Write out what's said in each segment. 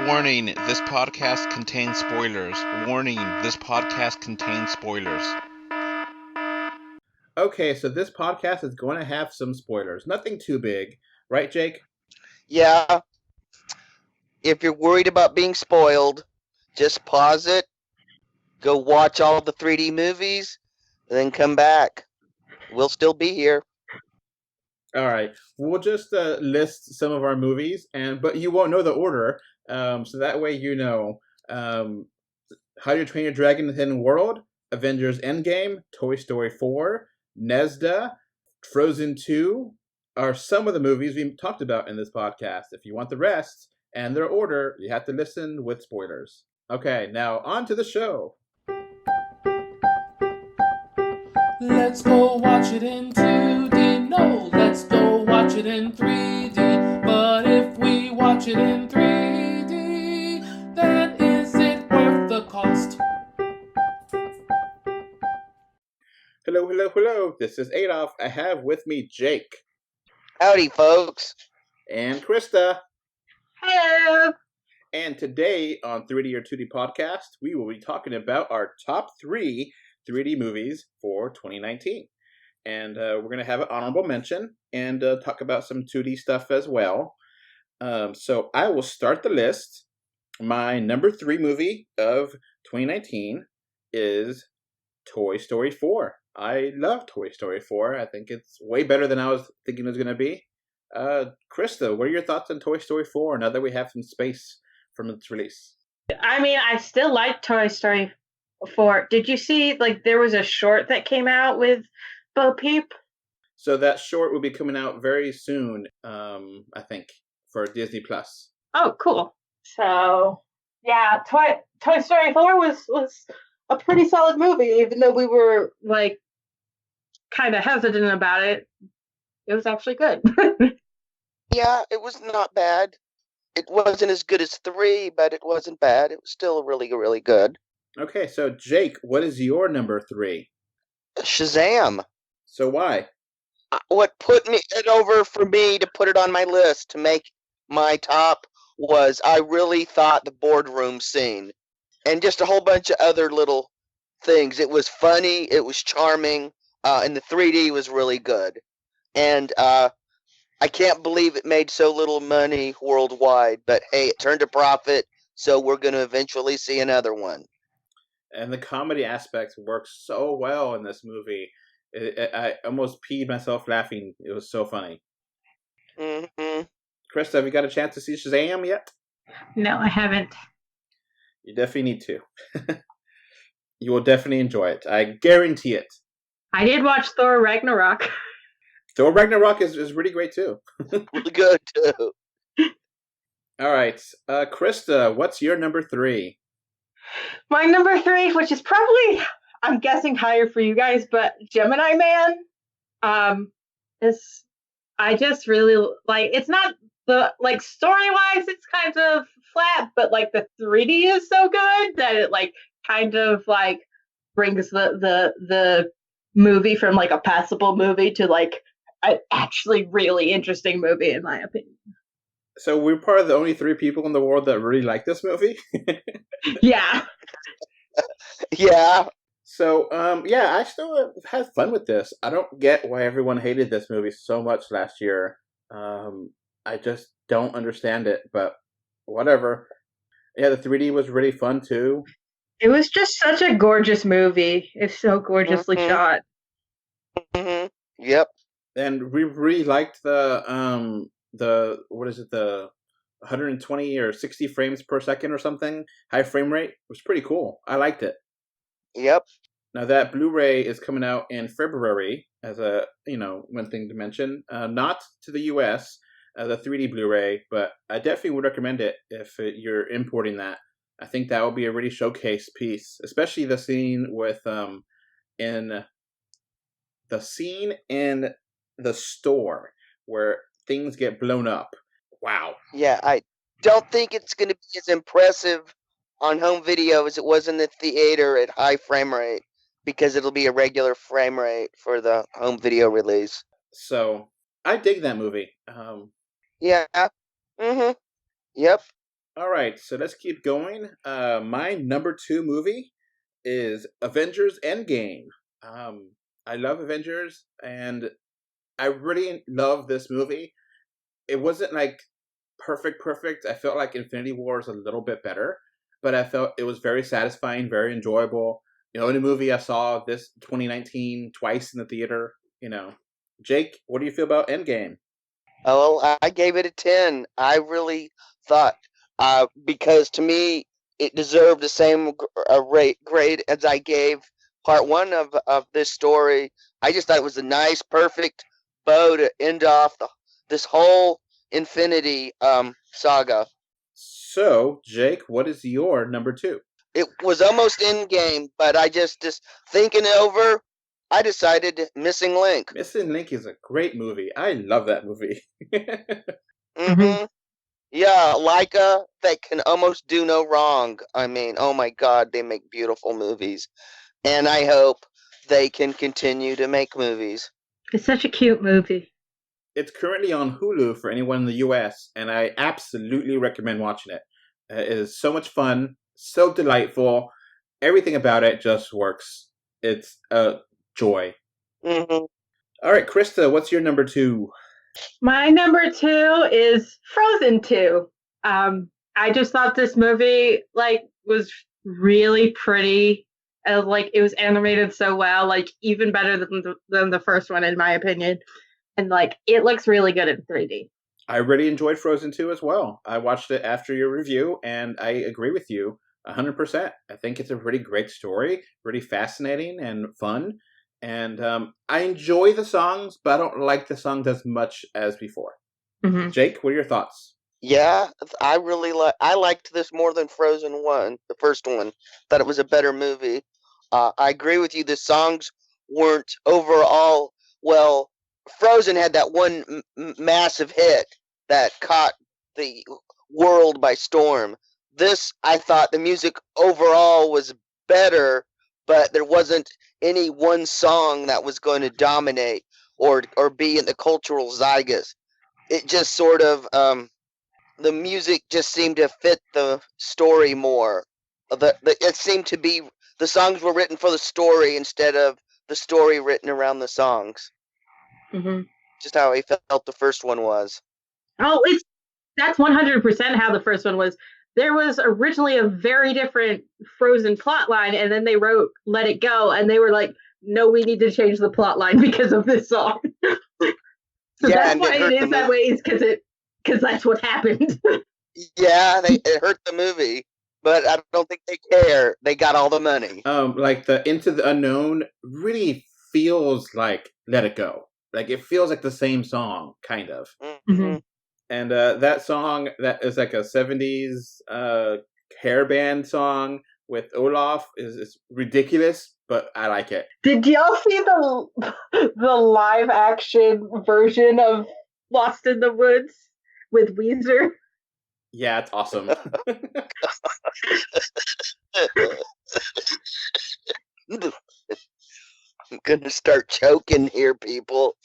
Warning, this podcast contains spoilers. Warning, this podcast contains spoilers. Okay, so this podcast is going to have some spoilers. Nothing too big. Right, Jake? Yeah. If you're worried about being spoiled, just pause it, go watch all the 3D movies, then come back. We'll still be here. All right. We'll just list some of our movies, but you won't know the order. So that way you know. How to Train Your Dragon: The Hidden World, Avengers Endgame, Toy Story 4, Nesda, Frozen 2 are some of the movies we talked about in this podcast. If you want the rest and their order, you have to listen with spoilers. Okay, now on to the show. Let's go watch it in 2D. No, let's go watch it in 3D. But if we watch it in 3D, then is it worth the cost? Hello, hello, hello. This is Adolph. I have with me Jake. Howdy, folks. And Krista. Hello. And today on 3D or 2D Podcast, we will be talking about our top 3 3D movies for 2019. And we're going to have an honorable mention and talk about some 2D stuff as well. So I will start the list. My number 3 movie of 2019 is Toy Story 4. I love Toy Story 4. I think it's way better than I was thinking it was going to be. Krista, what are your thoughts on Toy Story 4 now that we have some space from its release? I mean, I still like Toy Story 4. Did you see, there was a short that came out with Bo Peep? So that short will be coming out very soon, I think, for Disney Plus. Oh, cool. So, yeah, Toy Story 4 was a pretty solid movie, even though we were, kind of hesitant about it. It was actually good. Yeah, it was not bad. It wasn't as good as 3, but it wasn't bad. It was still really, really good. Okay, so Jake, what is your number 3? Shazam. So why? What put it over for me to put it on my list to make my top was I really thought the boardroom scene and just a whole bunch of other little things. It was funny, it was charming, and the 3D was really good. And I can't believe it made so little money worldwide, but hey, it turned a profit, so we're going to eventually see another one. And the comedy aspects work so well in this movie. I almost peed myself laughing. It was so funny. Mm-hmm. Krista, have you got a chance to see Shazam yet? No, I haven't. You definitely need to. You will definitely enjoy it. I guarantee it. I did watch Thor Ragnarok. Thor Ragnarok is really great too. Really good, too. All right. Krista, what's your number 3? My number 3, which is probably, I'm guessing, higher for you guys, but Gemini Man. I just really it's not the story-wise, it's kind of flat, but the 3D is so good that it kind of brings the movie from a passable movie to an actually really interesting movie, in my opinion. So we're part of the only 3 people in the world that really like this movie? Yeah. Yeah. So, yeah, I still had fun with this. I don't get why everyone hated this movie so much last year. I just don't understand it, but whatever. Yeah, the 3D was really fun, too. It was just such a gorgeous movie. It's so gorgeously shot. Mm-hmm. Yep. And we really liked the 120 or 60 frames per second or something, high frame rate. It was pretty cool. I liked it. Yep. Now that Blu-ray is coming out in February as a, one thing to mention, not to the US as a 3D Blu-ray, but I definitely would recommend it if you're importing that. I think that would be a really showcase piece, especially the scene with in the store where things get blown up. Wow. Yeah, I don't think it's going to be as impressive on home video as it was in the theater at high frame rate, because it'll be a regular frame rate for the home video release. So I dig that movie. Yeah. Mm-hmm. Yep. All right, so let's keep going. My number 2 movie is Avengers Endgame. I love Avengers, and I really love this movie. It wasn't like perfect. I felt like Infinity War is a little bit better, but I felt it was very satisfying, very enjoyable. In a movie I saw this 2019 twice in the theater. Jake, what do you feel about Endgame? Oh, well, I gave it a 10. I really thought, because to me, it deserved the same grade as I gave part one of this story. I just thought it was a nice, perfect bow to end off this whole Infinity saga. So, Jake, what is your number 2? It was almost in game, but I just thinking it over, I decided Missing Link. Missing Link is a great movie. I love that movie. Mm-hmm. Yeah, Leica that can almost do no wrong. I mean, oh my God, they make beautiful movies. And I hope they can continue to make movies. It's such a cute movie. It's currently on Hulu for anyone in the US, and I absolutely recommend watching it. It is so much fun, so delightful. Everything about it just works. It's a joy. Mm-hmm. All right, Krista, what's your number 2? My number 2 is Frozen 2. I just thought this movie was really pretty. It was animated so well, even better than the first one in my opinion. And it looks really good in 3D. I really enjoyed Frozen 2 as well. I watched it after your review, and I agree with you 100%. I think it's a really great story, really fascinating and fun. And I enjoy the songs, but I don't like the songs as much as before. Mm-hmm. Jake, what are your thoughts? Yeah, I liked this more than Frozen 1, the first one. Thought it was a better movie. I agree with you. The songs weren't overall, well, Frozen had that one massive hit that caught the world by storm. This, I thought the music overall was better, but there wasn't any one song that was going to dominate or be in the cultural zeitgeist. It just sort of, the music just seemed to fit the story more. It seemed to be the songs were written for the story instead of the story written around the songs. Mm-hmm. Just how I felt the first one was. Oh, that's 100% how the first one was. There was originally a very different Frozen plot line, and then they wrote Let It Go, and they were like, no, we need to change the plot line because of this song. So yeah, that's why it is that way, is because that's what happened. Yeah, it hurt the movie, but I don't think they care. They got all the money. Like the Into the Unknown really feels like Let It Go. Like it feels like the same song, kind of. Mm-hmm. And that song, that is like a 70s hair band song with Olaf, is ridiculous, but I like it. Did y'all see the live action version of Lost in the Woods with Weezer? Yeah, it's awesome. I'm gonna start choking here, people.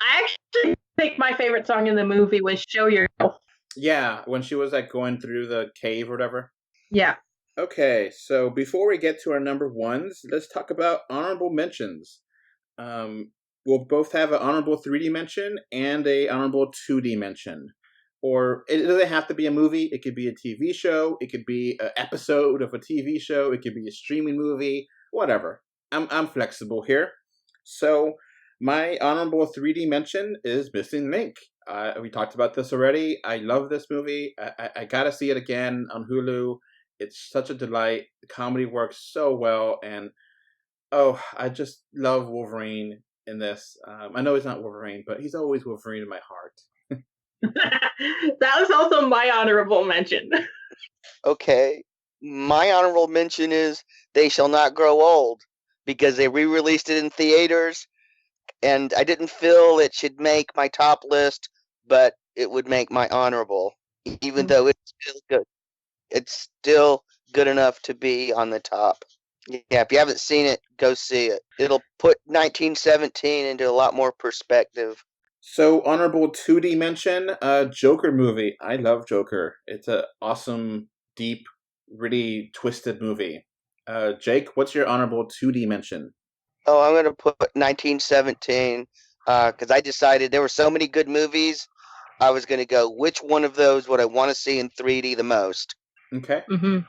I actually think my favorite song in the movie was Show Your Girl. Yeah, when she was like going through the cave or whatever. Yeah. Okay, so before we get to our number ones, let's talk about honorable mentions. We'll both have an honorable 3D mention and a honorable 2D mention. Or it doesn't have to be a movie. It could be a TV show. It could be an episode of a TV show. It could be a streaming movie. Whatever. I'm flexible here. So my honorable 3D mention is Missing Link. We talked about this already. I love this movie. I gotta see it again on Hulu. It's such a delight. The comedy works so well, and I just love Wolverine in this. I know he's not Wolverine, but he's always Wolverine in my heart. That was also my honorable mention. Okay. My honorable mention is They Shall Not Grow Old, because they re-released it in theaters, and I didn't feel it should make my top list, but it would make my honorable, even though it's still good. It's still good enough to be on the top. Yeah, if you haven't seen it, go see it. It'll put 1917 into a lot more perspective. So, honorable 2D mention, Joker movie. I love Joker. It's an awesome, deep, really twisted movie. Jake, what's your honorable 2D mention? Oh, I'm going to put 1917 because I decided there were so many good movies. I was going to go, which one of those would I want to see in 3D the most? Okay. Mm-hmm.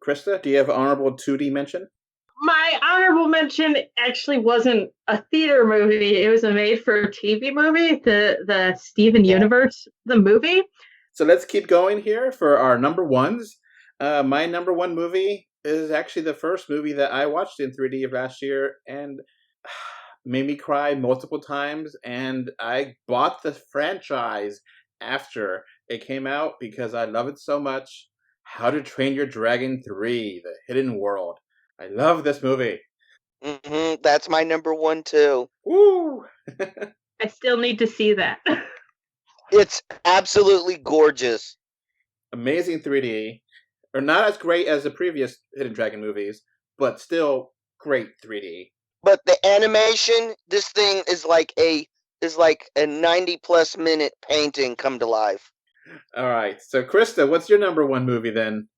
Krista, do you have an honorable 2D mention? My honorable mention actually wasn't a theater movie. It was a made-for-TV movie, the Steven Universe, the movie. So let's keep going here for our number ones. My number one movie is actually the first movie that I watched in 3D of last year and made me cry multiple times. And I bought the franchise after it came out because I love it so much. How to Train Your Dragon 3, The Hidden World. I love this movie. Mm-hmm. That's my number one, too. Woo! I still need to see that. It's absolutely gorgeous. Amazing 3D. Or not as great as the previous Hidden Dragon movies, but still great 3D. But the animation, this thing is like a 90-plus minute painting come to life. All right. So, Krista, what's your number one movie then?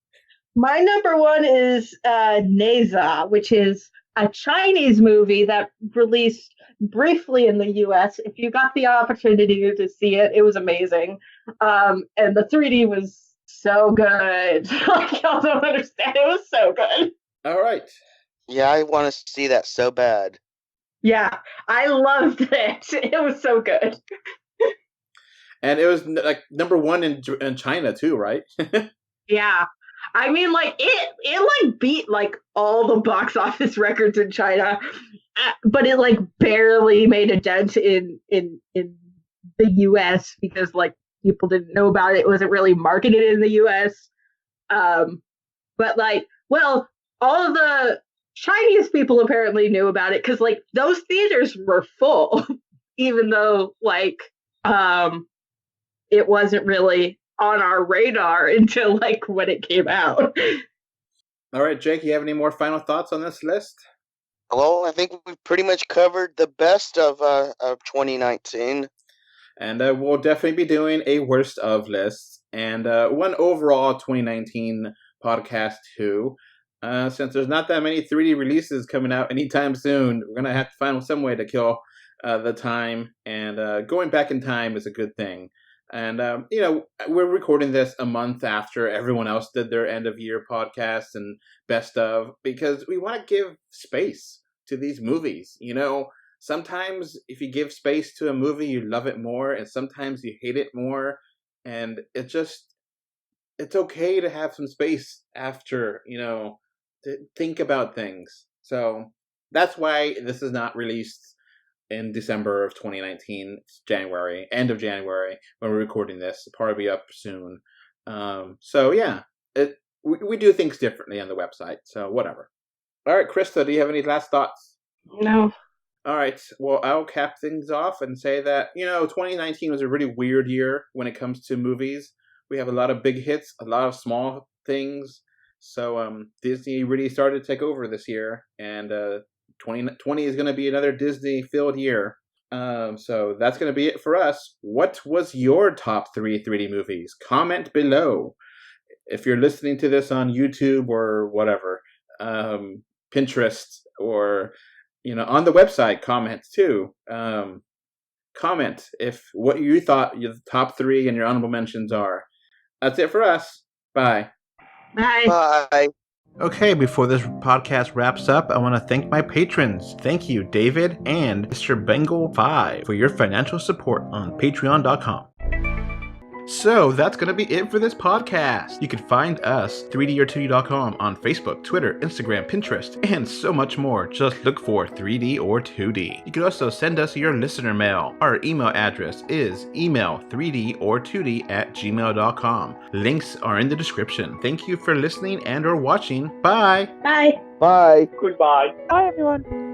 My number one is Neza, which is a Chinese movie that released briefly in the U.S. If you got the opportunity to see it, it was amazing. And the 3D was so good. Like, y'all don't understand. It was so good. All right. Yeah, I want to see that so bad. Yeah, I loved it. It was so good. And it was like number one in China too, right? Yeah. I mean, like, it like beat like all the box office records in China, but it like barely made a dent in the US because like people didn't know about it. It wasn't really marketed in the US. But like, well, all of the Chinese people apparently knew about it because like those theaters were full, even though like it wasn't really on our radar until like when it came out. All right, Jake, you have any more final thoughts on this list? Well, I think we've pretty much covered the best of 2019. And we'll definitely be doing a worst of list and one overall 2019 podcast too. Since there's not that many 3D releases coming out anytime soon, we're going to have to find some way to kill the time. And going back in time is a good thing. And, we're recording this a month after everyone else did their end of year podcast and best of, because we want to give space to these movies. You know, sometimes if you give space to a movie, you love it more, and sometimes you hate it more. And it's okay to have some space after, to think about things. So that's why this is not released in December of 2019. It's January, end of January when we're recording this. It'll probably be up soon. So yeah, we do things differently on the website. So whatever. All right, Krista, do you have any last thoughts? No. All right. Well, I'll cap things off and say that 2019 was a really weird year when it comes to movies. We have a lot of big hits, a lot of small things. So Disney really started to take over this year, and 2020 is going to be another Disney-filled year. So that's going to be it for us. What was your top 3 3D movies? Comment below. If you're listening to this on YouTube or whatever, Pinterest, or on the website, comment too. Comment if what you thought your top 3 and your honorable mentions are. That's it for us. Bye. Bye. Bye. Okay, before this podcast wraps up, I want to thank my patrons. Thank you, David and Mr. Bengal5, for your financial support on patreon.com. So that's going to be it for this podcast. You can find us, 3D2D.com, on Facebook, Twitter, Instagram, Pinterest, and so much more. Just look for 3D or 2D. You can also send us your listener mail. Our email address is email3d or2d@gmail.com. Links are in the description. Thank you for listening and or watching. Bye! Bye. Bye. Goodbye. Bye, everyone.